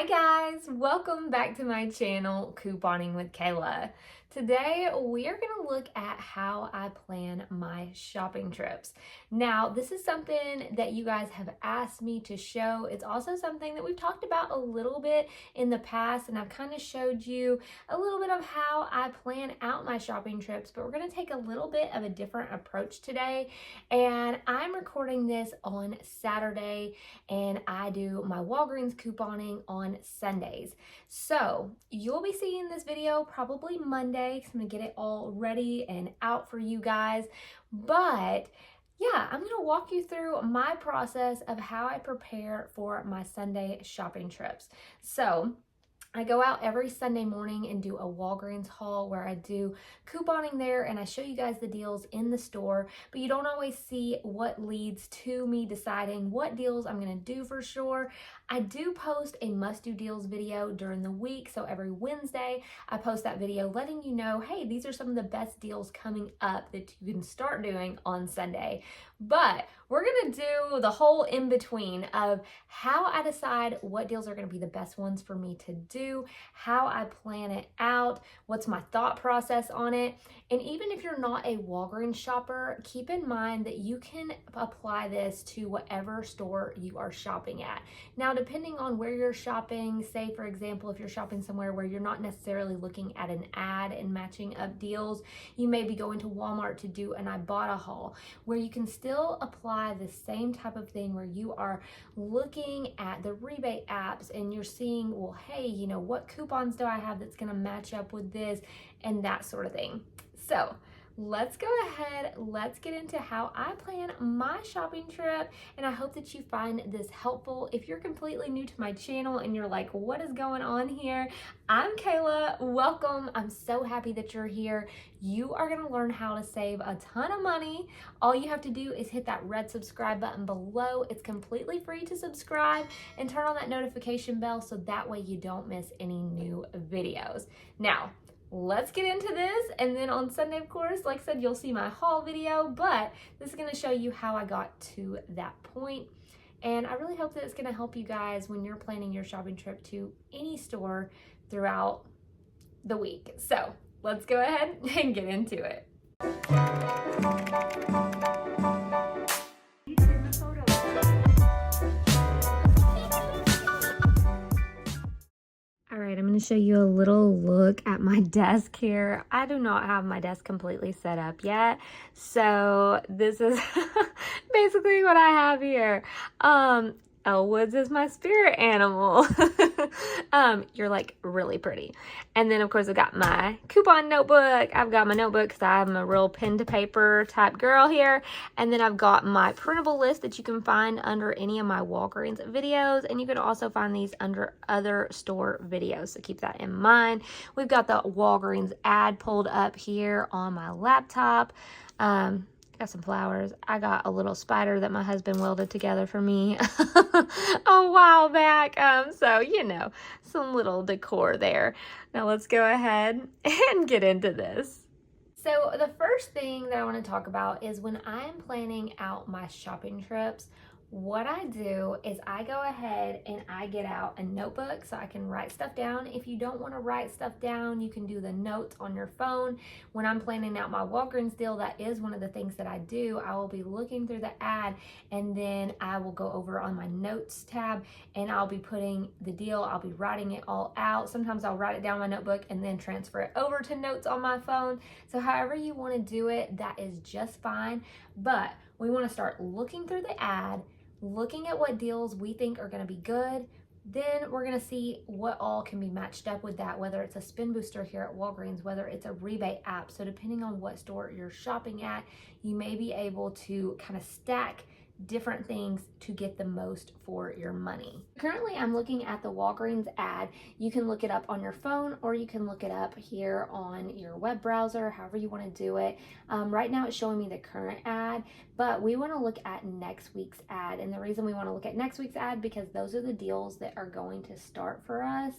Hi guys, welcome back to my channel, Couponing with Kayla. Today we are going to look at how I plan my shopping trips. Now, this is something that you guys have asked me to show. It's also something that we've talked about a little bit in the past, and I've kind of showed you a little bit of how I plan out my shopping trips, but we're going to take a little bit of a different approach today. And I'm recording this on Saturday, and I do my Walgreens couponing on Sundays. So you'll be seeing this video probably Monday, because I'm gonna get it all ready and out for you guys. But yeah, I'm gonna walk you through my process of how I prepare for my Sunday shopping trips. So I go out every Sunday morning and do a Walgreens haul where I do couponing there and I show you guys the deals in the store, but you don't always see what leads to me deciding what deals I'm going to do for sure. I do post a must-do deals video during the week, so every Wednesday I post that video letting you know, hey, these are some of the best deals coming up that you can start doing on Sunday. But we're going to do the whole in-between of how I decide what deals are going to be the best ones for me to do, how I plan it out, what's my thought process on it. And even if you're not a Walgreens shopper, keep in mind that you can apply this to whatever store you are shopping at. Now, depending on where you're shopping, say for example, if you're shopping somewhere where you're not necessarily looking at an ad and matching up deals, you may be going to Walmart to do an Ibotta haul, where you can still apply the same type of thing where you are looking at the rebate apps and you're seeing, well, hey, you know, what coupons do I have that's going to match up with this and that sort of thing. So let's go ahead, let's get into how I plan my shopping trip, and I hope that you find this helpful. If you're completely new to my channel and you're like, what is going on here? I'm Kayla, welcome. I'm so happy that you're here. You are gonna learn how to save a ton of money. All you have to do is hit that red subscribe button below. It's completely free to subscribe, and turn on that notification bell so that way you don't miss any new videos. Now, let's get into this, and then on Sunday, of course, like I said, you'll see my haul video, but this is going to show you how I got to that point. And I really hope that it's going to help you guys when you're planning your shopping trip to any store throughout the week. So let's go ahead and get into it. All right, I'm going to show you a little look at my desk here. I do not have my desk completely set up yet, so this is basically what I have here. Elwood's is my spirit animal. You're like really pretty. And then of course I've got my coupon notebook. I've got my notebook because I'm a real pen to paper type girl here. And then I've got my printable list that you can find under any of my Walgreens videos. And you can also find these under other store videos. So keep that in mind. We've got the Walgreens ad pulled up here on my laptop. Got some flowers. I got a little spider that my husband welded together for me a while back. So, you know, some little decor there. Now let's go ahead and get into this. So the first thing that I want to talk about is when I'm planning out my shopping trips, what I do is I go ahead and I get out a notebook so I can write stuff down. If you don't want to write stuff down, you can do the notes on your phone. When I'm planning out my Walgreens deal, that is one of the things that I do. I will be looking through the ad, and then I will go over on my notes tab and I'll be putting the deal, I'll be writing it all out. Sometimes I'll write it down in my notebook and then transfer it over to notes on my phone. So however you want to do it, that is just fine. But we want to start looking through the ad, looking at what deals we think are going to be good. Then we're going to see what all can be matched up with that, whether it's a spin booster here at Walgreens, whether it's a rebate app. So depending on what store you're shopping at, you may be able to kind of stack different things to get the most for your money. Currently, I'm looking at the Walgreens ad. You can look it up on your phone, or you can look it up here on your web browser, however you want to do it. Right now it's showing me the current ad, but we want to look at next week's ad. And the reason we want to look at next week's ad, because those are the deals that are going to start for us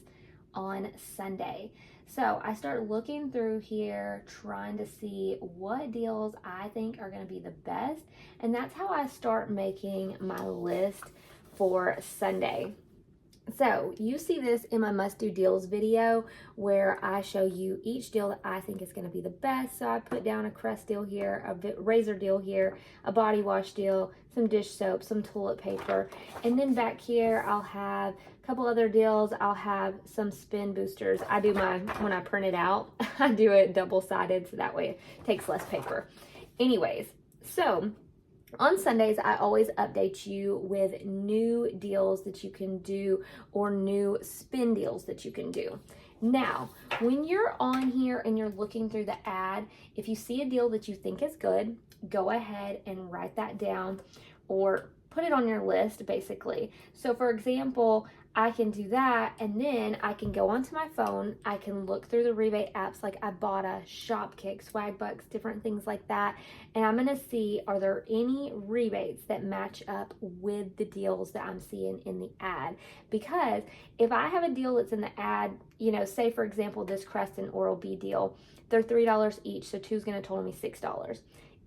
on Sunday. So I start looking through here, trying to see what deals I think are going to be the best. And that's how I start making my list for Sunday. So you see this in my must do deals video where I show you each deal that I think is going to be the best. So I put down a crest deal here, a razor deal here, a body wash deal, some dish soap, some toilet paper. And then back here I'll have a couple other deals. I'll have some spin boosters. I do mine when I print it out. I do it double-sided so that way it takes less paper. Anyways, so on Sundays, I always update you with new deals that you can do or new spin deals that you can do. Now, when you're on here and you're looking through the ad, if you see a deal that you think is good, go ahead and write that down or put it on your list, basically. So for example, I can do that, and then I can go onto my phone. I can look through the rebate apps like Ibotta, Shopkick, Swagbucks, different things like that. And I'm gonna see, are there any rebates that match up with the deals that I'm seeing in the ad? Because if I have a deal that's in the ad, you know, say for example, this Crest and Oral-B deal, they're $3 each, so two's gonna total me $6.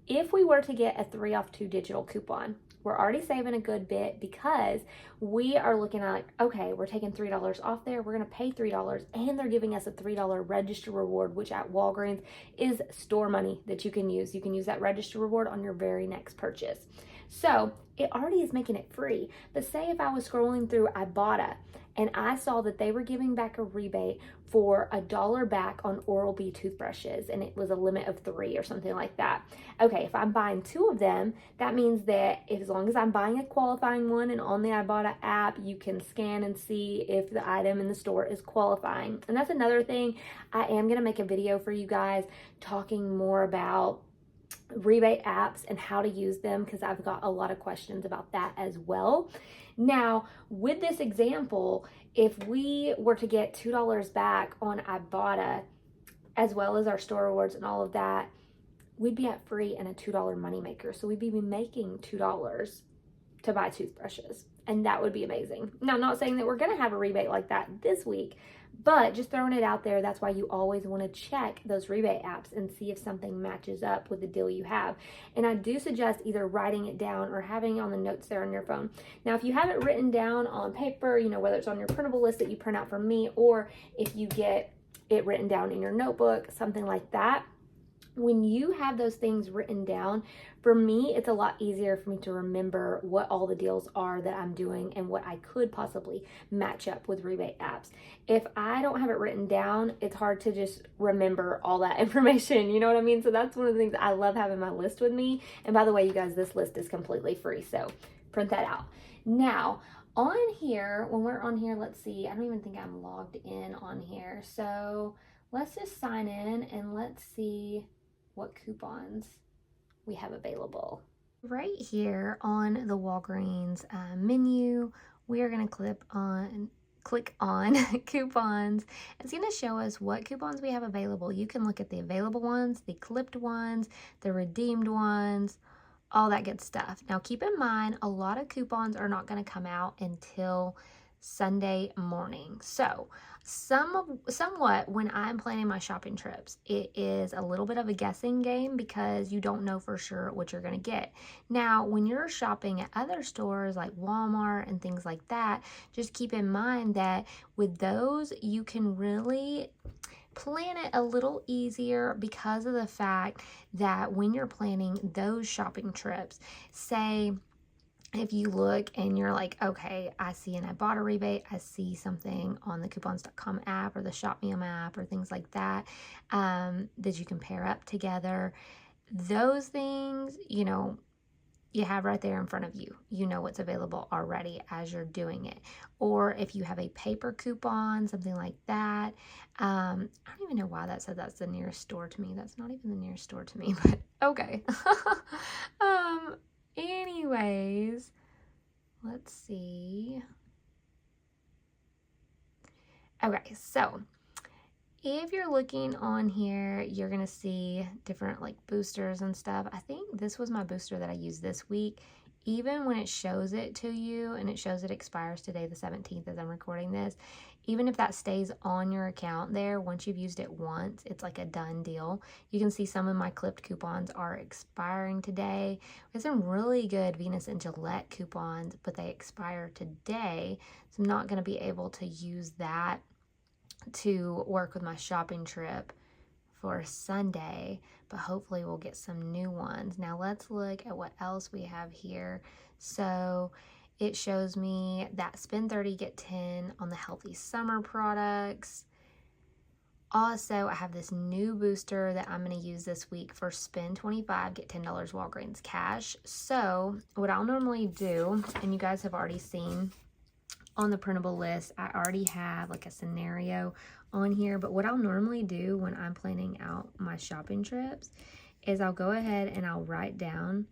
If we were to get a 3 off 2 digital coupon, we're already saving a good bit because we are looking at like, okay, we're taking $3 off there. We're going to pay $3 and they're giving us a $3 register reward, which at Walgreens is store money that you can use. You can use that register reward on your very next purchase. So it already is making it free. But say if I was scrolling through Ibotta and I saw that they were giving back a rebate for $1 back on Oral-B toothbrushes, and it was a limit of 3 or something like that. Okay, if I'm buying 2 of them, that means that as long as I'm buying a qualifying one, and on the Ibotta app, you can scan and see if the item in the store is qualifying. And that's another thing. I am gonna make a video for you guys talking more about rebate apps and how to use them, because I've got a lot of questions about that as well. Now, with this example, if we were to get $2 back on Ibotta, as well as our store rewards and all of that, we'd be at free and a $2 moneymaker. So we'd be making $2 to buy toothbrushes, and that would be amazing. Now, I'm not saying that we're gonna have a rebate like that this week, but just throwing it out there, that's why you always want to check those rebate apps and see if something matches up with the deal you have. And I do suggest either writing it down or having it on the notes there on your phone. Now, if you have it written down on paper, you know, whether it's on your printable list that you print out from me, or if you get it written down in your notebook, something like that, when you have those things written down, for me, it's a lot easier for me to remember what all the deals are that I'm doing and what I could possibly match up with rebate apps. If I don't have it written down, it's hard to just remember all that information. You know what I mean? So that's one of the things I love having my list with me. And by the way, you guys, this list is completely free, so print that out. Now, on here, when we're on here, let's see, I don't even think I'm logged in on here. So let's just sign in and let's see what coupons we have available. Right here on the Walgreens menu, we are going to click on coupons. It's going to show us what coupons we have available. You can look at the available ones, the clipped ones, the redeemed ones, all that good stuff. Now keep in mind, a lot of coupons are not going to come out until Sunday morning. So somewhat when I'm planning my shopping trips, it is a little bit of a guessing game because you don't know for sure what you're going to get. Now, when you're shopping at other stores like Walmart and things like that, just keep in mind that with those, you can really plan it a little easier because of the fact that when you're planning those shopping trips, say if you look and you're like, okay, I see an Ibotta rebate, I see something on the coupons.com app or the ShopMeum app or things like that, that you can pair up together. Those things, you know, you have right there in front of you. You know what's available already as you're doing it. Or if you have a paper coupon, something like that. I don't even know why that said that's the nearest store to me. That's not even the nearest store to me, but okay. Anyways, let's see. Okay, so if you're looking on here, you're going to see different like boosters and stuff. I think this was my booster that I used this week. even when it shows it to you and it shows it expires today the 17th as I'm recording this, even if that stays on your account there, once you've used it once, it's like a done deal. You can see some of my clipped coupons are expiring today. There's some really good Venus and Gillette coupons, but they expire today. So I'm not going to be able to use that to work with my shopping trip for Sunday, but hopefully we'll get some new ones. Now let's look at what else we have here. So it shows me that spend 30, get 10 on the healthy summer products. Also, I have this new booster that I'm going to use this week for spend 25, get $10 Walgreens cash. So what I'll normally do, and you guys have already seen on the printable list, I already have like a scenario on here, but what I'll normally do when I'm planning out my shopping trips is I'll go ahead and I'll write down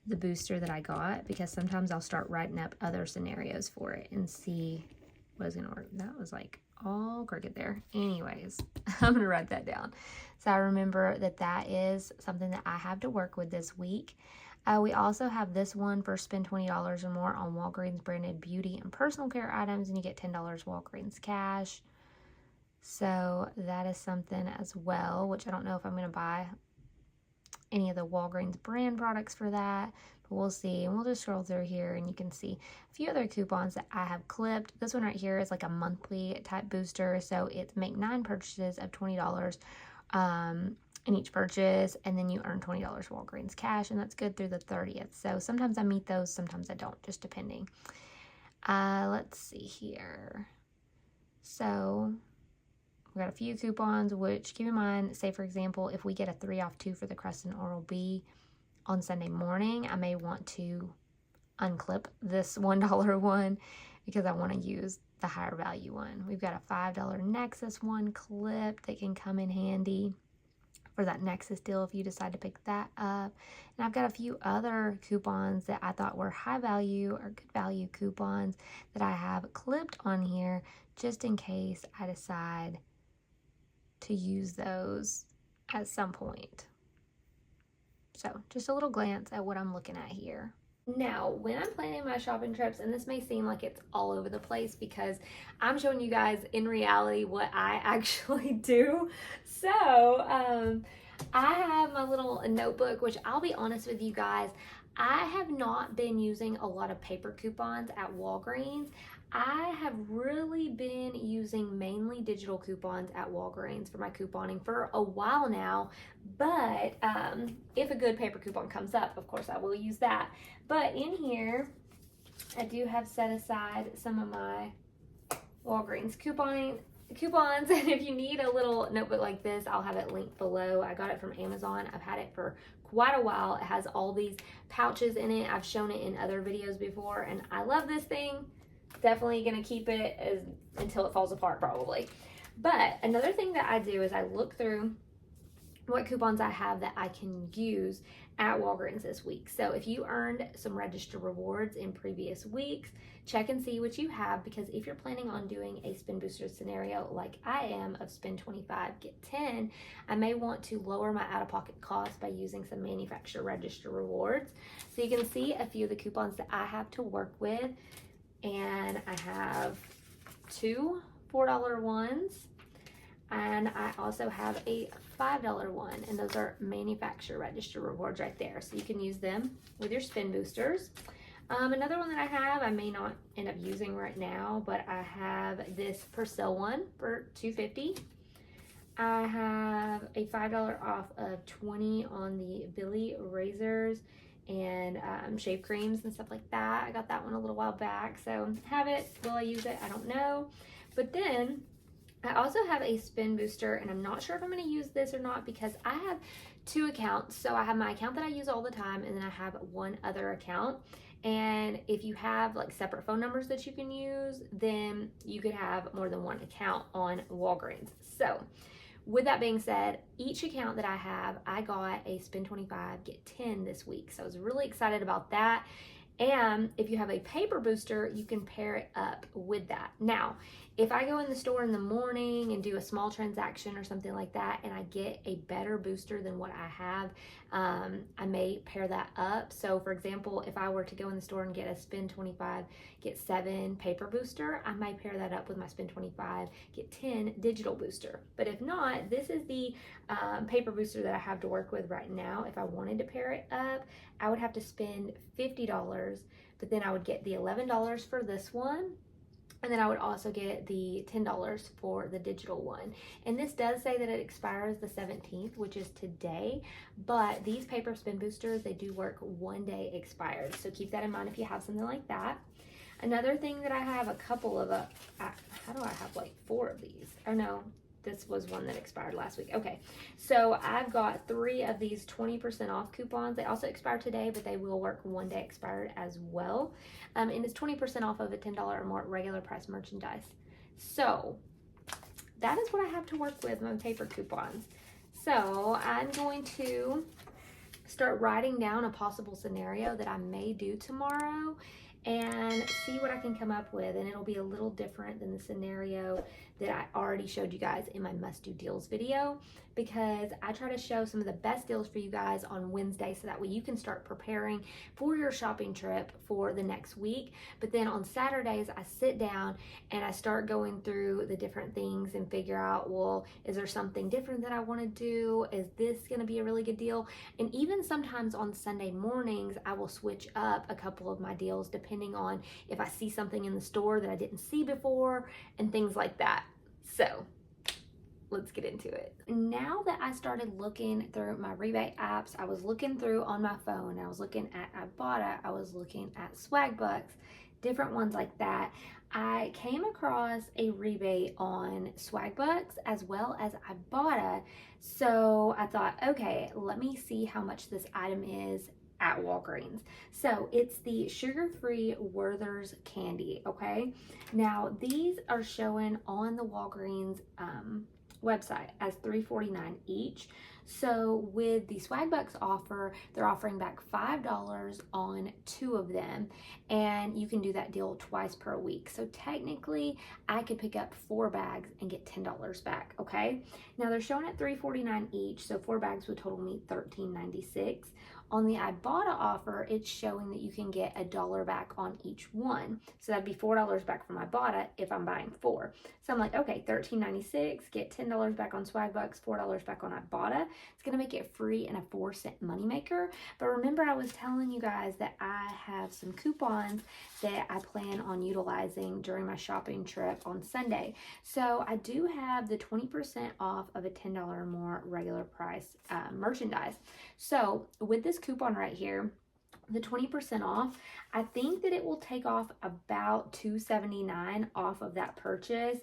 the booster that I got, because sometimes I'll start writing up other scenarios for it and see what is going to work. That was like all crooked there. Anyways, I'm going to write that down. So I remember that that is something that I have to work with this week. We also have this one for spend $20 or more on Walgreens branded beauty and personal care items, and you get $10 Walgreens cash. So that is something as well, which I don't know if I'm going to buy any of the Walgreens brand products for that, but we'll see. And we'll just scroll through here and you can see a few other coupons that I have clipped. This one right here is like a monthly type booster. So it's make 9 purchases of $20 in each purchase, and then you earn $20 Walgreens cash, and that's good through the 30th. So sometimes I meet those, sometimes I don't, just depending. Let's see here. So we got a few coupons, which keep in mind, say for example, if we get a 3 off 2 for the Crescent Oral-B on Sunday morning, I may want to unclip this $1 one because I want to use the higher value one. We've got a $5 Nexus one clip that can come in handy for that Nexus deal if you decide to pick that up. And I've got a few other coupons that I thought were high value or good value coupons that I have clipped on here just in case I decide to use those at some point. So just a little glance at what I'm looking at here. Now, when I'm planning my shopping trips, and this may seem like it's all over the place because I'm showing you guys in reality what I actually do. So, I have my little notebook, which I'll be honest with you guys, I have not been using a lot of paper coupons at Walgreens. I have really been using mainly digital coupons at Walgreens for my couponing for a while now, but if a good paper coupon comes up, of course I will use that. But in here, I do have set aside some of my Walgreens coupons, and if you need a little notebook like this, I'll have it linked below. I got it from Amazon. I've had it for quite a while. It has all these pouches in it. I've shown it in other videos before, and I love this thing. Definitely gonna keep it until it falls apart probably. But another thing that I do is I look through what coupons I have that I can use at Walgreens this week. So if you earned some register rewards in previous weeks, check and see what you have, because if you're planning on doing a spin booster scenario like I am of spend 25, get 10, I may want to lower my out-of-pocket costs by using some manufacturer register rewards. So you can see a few of the coupons that I have to work with, and I have 2 $4 ones, and I also have a $5 one, and those are manufacturer register rewards right there. So you can use them with your spin boosters. Another one that I have, I may not end up using right now, but I have this Persil one for $2.50. I have a $5 off of 20 on the Billy razors and shave creams and stuff like that. I got that one a little while back, so have it. Will I use it? I don't know. But then I also have a spin booster, and I'm not sure if I'm going to use this or not because I have 2 accounts. So I have my account that I use all the time, and then I have one other account. And if you have like separate phone numbers that you can use, then you could have more than one account on Walgreens. So with that being said, each account that I have, I got a spend 25, get 10 this week. So I was really excited about that. And if you have a paper booster, you can pair it up with that. Now, if I go in the store in the morning and do a small transaction or something like that, and I get a better booster than what I have, I may pair that up. So for example, if I were to go in the store and get a spend 25, get 7 paper booster, I might pair that up with my spend 25, get 10 digital booster. But if not, this is the paper booster that I have to work with right now. If I wanted to pair it up, I would have to spend $50, but then I would get the $11 for this one. And then I would also get the $10 for the digital one. And this does say that it expires the 17th, which is today. But these paper spin boosters, they do work 1 day expired. So keep that in mind if you have something like that. Another thing that I have a couple of, how do I have like 4 of these? Oh no, this was one that expired last week. Okay, so I've got 3 of these 20% off coupons. They also expire today, but they will work 1 day expired as well. And it's 20% off of a $10 or more regular price merchandise. So that is what I have to work with, my paper coupons. So I'm going to start writing down a possible scenario that I may do tomorrow and see what I can come up with. And it'll be a little different than the scenario that I already showed you guys in my must do deals video, because I try to show some of the best deals for you guys on Wednesday so that way you can start preparing for your shopping trip for the next week. But then on Saturdays, I sit down and I start going through the different things and figure out, well, is there something different that I want to do? Is this going to be a really good deal? And even sometimes on Sunday mornings, I will switch up a couple of my deals depending on if I see something in the store that I didn't see before and things like that. So let's get into it. Now that I started looking through my rebate apps, I was looking through on my phone, I was looking at Ibotta, I was looking at Swagbucks, different ones like that. I came across a rebate on Swagbucks as well as Ibotta. So I thought, okay, let me see how much this item is at Walgreens. So it's the sugar-free Werther's candy, okay? Now these are showing on the Walgreens website as $3.49 each. So with the Swagbucks offer, they're offering back $5 on 2 of them, and you can do that deal twice per week. So technically, I could pick up 4 bags and get $10 back, okay? Now they're showing at $3.49 each, so 4 bags would total me $13.96. On the Ibotta offer, it's showing that you can get $1 back on each one. So that'd be $4 back from Ibotta if I'm buying 4. So I'm like, okay, $13.96, get $10 back on Swagbucks, $4 back on Ibotta. It's gonna make it free and a 4-cent moneymaker. But remember, I was telling you guys that I have some coupons that I plan on utilizing during my shopping trip on Sunday. So I do have the 20% off of a $10 or more regular price merchandise. So with this coupon right here, the 20% off, I think that it will take off about $2.79 off of that purchase,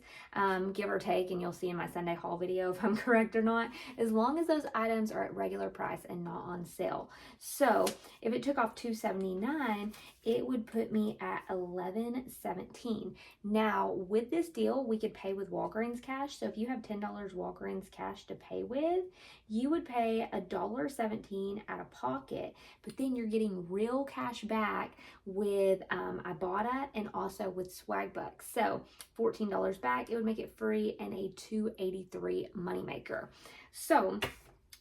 give or take, and you'll see in my Sunday haul video if I'm correct or not, as long as those items are at regular price and not on sale. So if it took off $2.79, it would put me at $11.17. Now with this deal, we could pay with Walgreens cash. So if you have $10 Walgreens cash to pay with, you would pay $1.17 out of pocket, but then you're getting real cash back with Ibotta and also with Swagbucks. So $14 back, it would make it free and a $2.83 moneymaker. So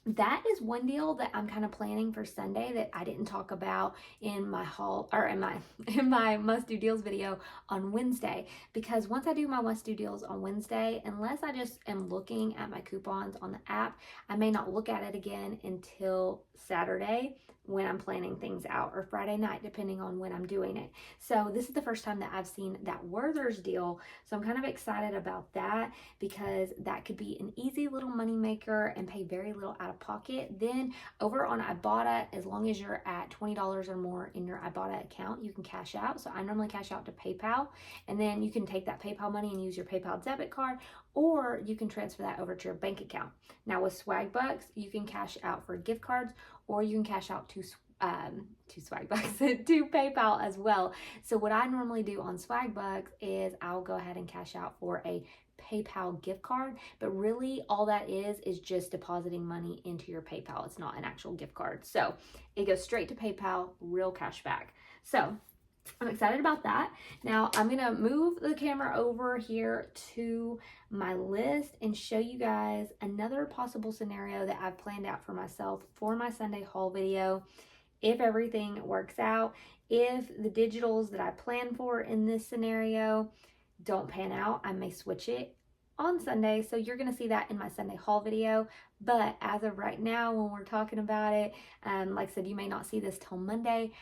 that is one deal that I'm kind of planning for Sunday that I didn't talk about in my haul or in my must do deals video on Wednesday, because once I do my must do deals on Wednesday, unless I just am looking at my coupons on the app, I may not look at it again until Saturday when I'm planning things out, or Friday night, depending on when I'm doing it. So this is the first time that I've seen that Werther's deal. So I'm kind of excited about that, because that could be an easy little money maker and pay very little out of pocket. Then over on Ibotta, as long as you're at $20 or more in your Ibotta account, you can cash out. So I normally cash out to PayPal, and then you can take that PayPal money and use your PayPal debit card, or you can transfer that over to your bank account. Now with Swagbucks, you can cash out for gift cards, or you can cash out to Swagbucks, to PayPal as well. So what I normally do on Swagbucks is I'll go ahead and cash out for a PayPal gift card, but really all that is just depositing money into your PayPal. It's not an actual gift card. So it goes straight to PayPal, real cash back. So I'm excited about that. Now I'm gonna move the camera over here to my list and show you guys another possible scenario that I've planned out for myself for my Sunday haul video. If everything works out, if the digitals that I plan for in this scenario don't pan out, I may switch it on Sunday. So you're gonna see that in my Sunday haul video. But as of right now, when we're talking about it, like I said, you may not see this till Monday,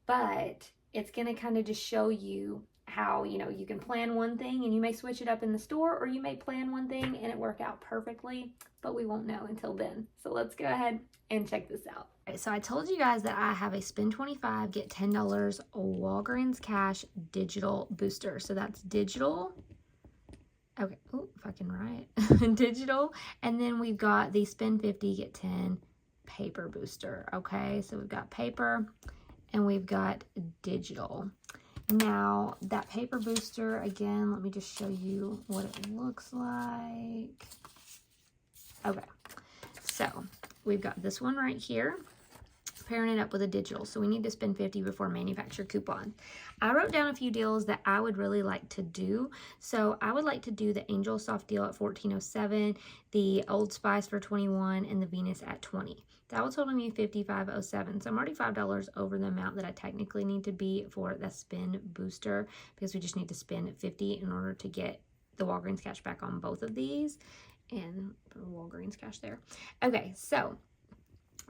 but it's gonna kind of just show you how, you know, you can plan one thing and you may switch it up in the store, or you may plan one thing and it work out perfectly, but we won't know until then. So let's go ahead and check this out. All right, so I told you guys that I have a spend $25, get $10 Walgreens Cash digital booster. So that's digital. Okay, oh, if I can write. Digital. And then we've got the spend 50, get 10 paper booster. Okay, so we've got paper and we've got digital. Now, that paper booster, again, let me just show you what it looks like. Okay, so we've got this one right here, pairing it up with a digital. So we need to spend 50 before manufacturer coupon. I wrote down a few deals that I would really like to do. So I would like to do the Angel Soft deal at $14.07, the Old Spice for $21, and the Venus at $20. That will total me $55.07. So I'm already $5 over the amount that I technically need to be for the spin booster, because we just need to spend $50 in order to get the Walgreens cash back on both of these, and Walgreens cash there. Okay, so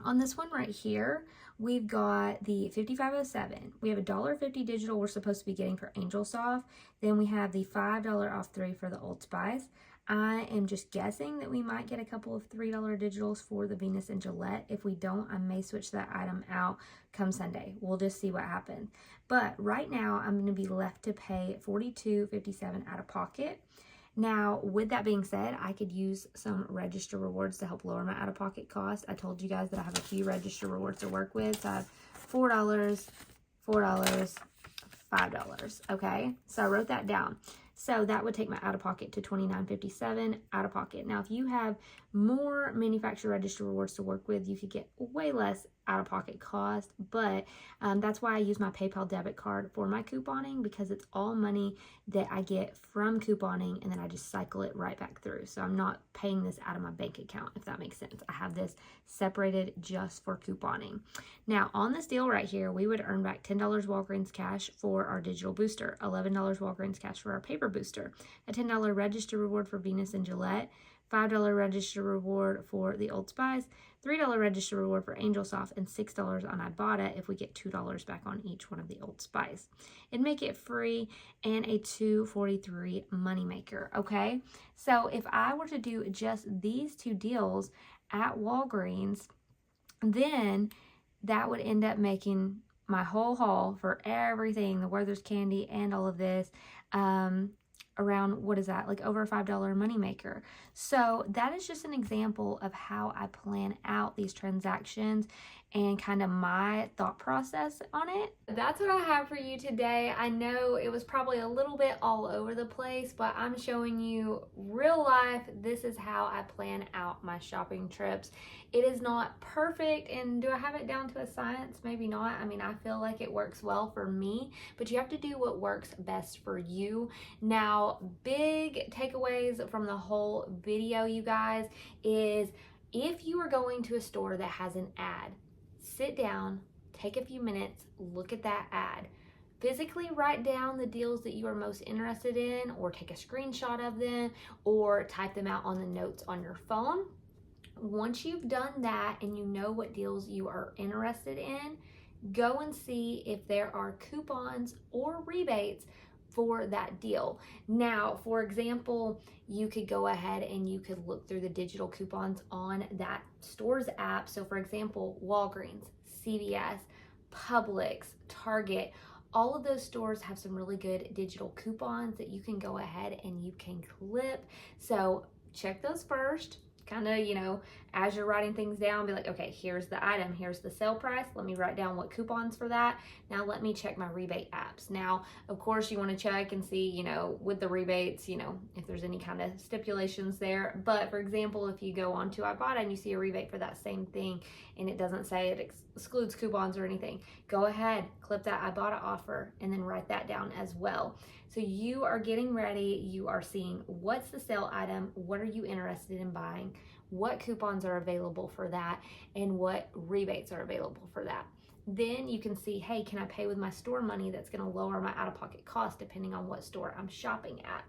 on this one right here, we've got the $55.07. We have a $1.50 digital we're supposed to be getting for Angel Soft. Then we have the $5 off 3 for the Old Spice. I am just guessing that we might get a couple of $3 digitals for the Venus and Gillette. If we don't, I may switch that item out come Sunday. We'll just see what happens. But right now, I'm going to be left to pay $42.57 out of pocket. Now, with that being said, I could use some register rewards to help lower my out-of-pocket cost. I told you guys that I have a few register rewards to work with. So I have $4, $4, $5, okay? So I wrote that down. So that would take my out-of-pocket to $29.57 out-of-pocket. Now, if you have more manufacturer register rewards to work with, you could get way less out-of-pocket cost, but that's why I use my PayPal debit card for my couponing, because it's all money that I get from couponing, and then I just cycle it right back through. So I'm not paying this out of my bank account, if that makes sense. I have this separated just for couponing. Now, on this deal right here, we would earn back $10 Walgreens cash for our digital booster, $11 Walgreens cash for our paper booster, a $10 register reward for Venus and Gillette, $5 register reward for the Old Spice, $3 register reward for Angel Soft, and $6 on Ibotta if we get $2 back on each one of the Old Spice. It'd make it free and a $2.43 moneymaker, okay? So if I were to do just these two deals at Walgreens, then that would end up making my whole haul for everything, the Werther's candy and all of this, around, what is that, like over a $5 moneymaker. So that is just an example of how I plan out these transactions and kind of my thought process on it. That's what I have for you today. I know it was probably a little bit all over the place, but I'm showing you real life. This is how I plan out my shopping trips. It is not perfect, and do I have it down to a science? Maybe not. I mean, I feel like it works well for me, but you have to do what works best for you. Now, big takeaways from the whole video, you guys, is if you are going to a store that has an ad, sit down, take a few minutes, look at that ad. Physically write down the deals that you are most interested in, or take a screenshot of them, or type them out on the notes on your phone. Once you've done that and you know what deals you are interested in, go and see if there are coupons or rebates for that deal. Now, for example, you could go ahead and you could look through the digital coupons on that store's app. So for example, Walgreens, CVS, Publix, Target, all of those stores have some really good digital coupons that you can go ahead and you can clip. So check those first. kind of, you know, as you're writing things down, be like, okay, here's the item, here's the sale price. Let me write down what coupons for that. Now let me check my rebate apps. Now, of course, you want to check and see, you know, with the rebates, you know, if there's any kind of stipulations there. But for example, if you go onto Ibotta and you see a rebate for that same thing and it doesn't say it excludes coupons or anything, go ahead, clip that Ibotta offer and then write that down as well. So you are getting ready, you are seeing what's the sale item, what are you interested in buying, what coupons are available for that, and what rebates are available for that. Then you can see, hey, can I pay with my store money that's going to lower my out-of-pocket cost depending on what store I'm shopping at.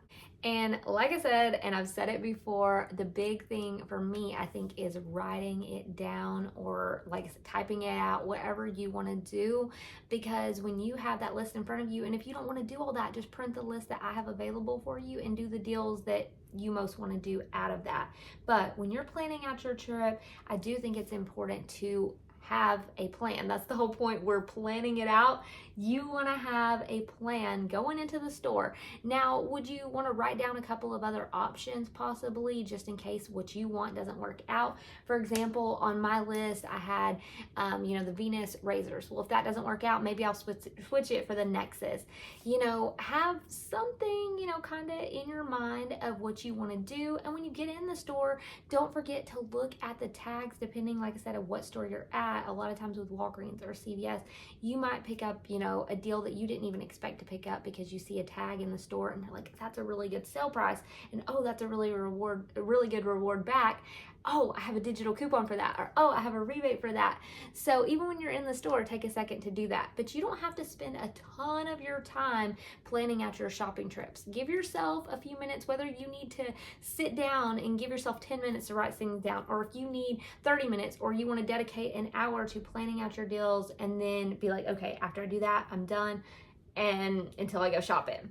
And like I said, and I've said it before, the big thing for me, I think, is writing it down or like typing it out, whatever you want to do. Because when you have that list in front of you, and if you don't want to do all that, just print the list that I have available for you and do the deals that you most want to do out of that. But when you're planning out your trip, I do think it's important to have a plan. That's the whole point. We're planning it out. You want to have a plan going into the store. Now, would you want to write down a couple of other options possibly just in case what you want doesn't work out? For example, on my list, I had, you know, the Venus razors. Well, if that doesn't work out, maybe I'll switch it for the Nexus. You know, have something, you know, kind of in your mind of what you want to do. And when you get in the store, don't forget to look at the tags depending, like I said, of what store you're at. A lot of times with Walgreens or CVS, you might pick up, you know, a deal that you didn't even expect to pick up because you see a tag in the store and they're like, that's a really good sale price, and oh, that's a really good reward back. Oh, I have a digital coupon for that, or oh, I have a rebate for that. So even when you're in the store, take a second to do that. But you don't have to spend a ton of your time planning out your shopping trips. Give yourself a few minutes, whether you need to sit down and give yourself 10 minutes to write things down, or if you need 30 minutes, or you want to dedicate an hour to planning out your deals and then be like, okay, after I do that, I'm done, and until I go shopping.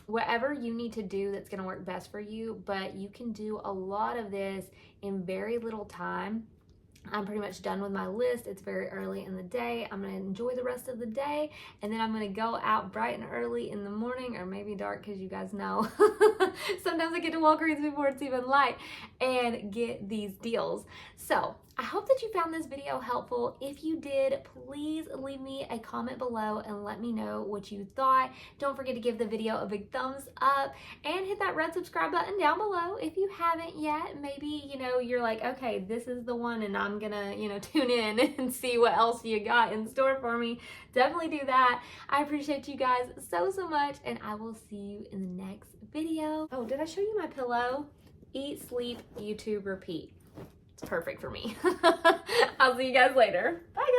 Whatever you need to do that's going to work best for you, but you can do a lot of this in very little time. I'm pretty much done with my list. It's very early in the day. I'm going to enjoy the rest of the day, and then I'm going to go out bright and early in the morning, or maybe dark, because you guys know sometimes I get to Walgreens before it's even light, and get these deals. So I hope that you found this video helpful. If you did, please leave me a comment below and let me know what you thought. Don't forget to give the video a big thumbs up and hit that red subscribe button down below if you haven't yet. Maybe, you know, you're like, okay, this is the one and I'm gonna, you know, tune in and see what else you got in store for me. Definitely do that. I appreciate you guys so much, and I will see you in the next video. Oh, did I show you my pillow? Eat, sleep, YouTube, repeat. It's perfect for me. I'll see you guys later. Bye.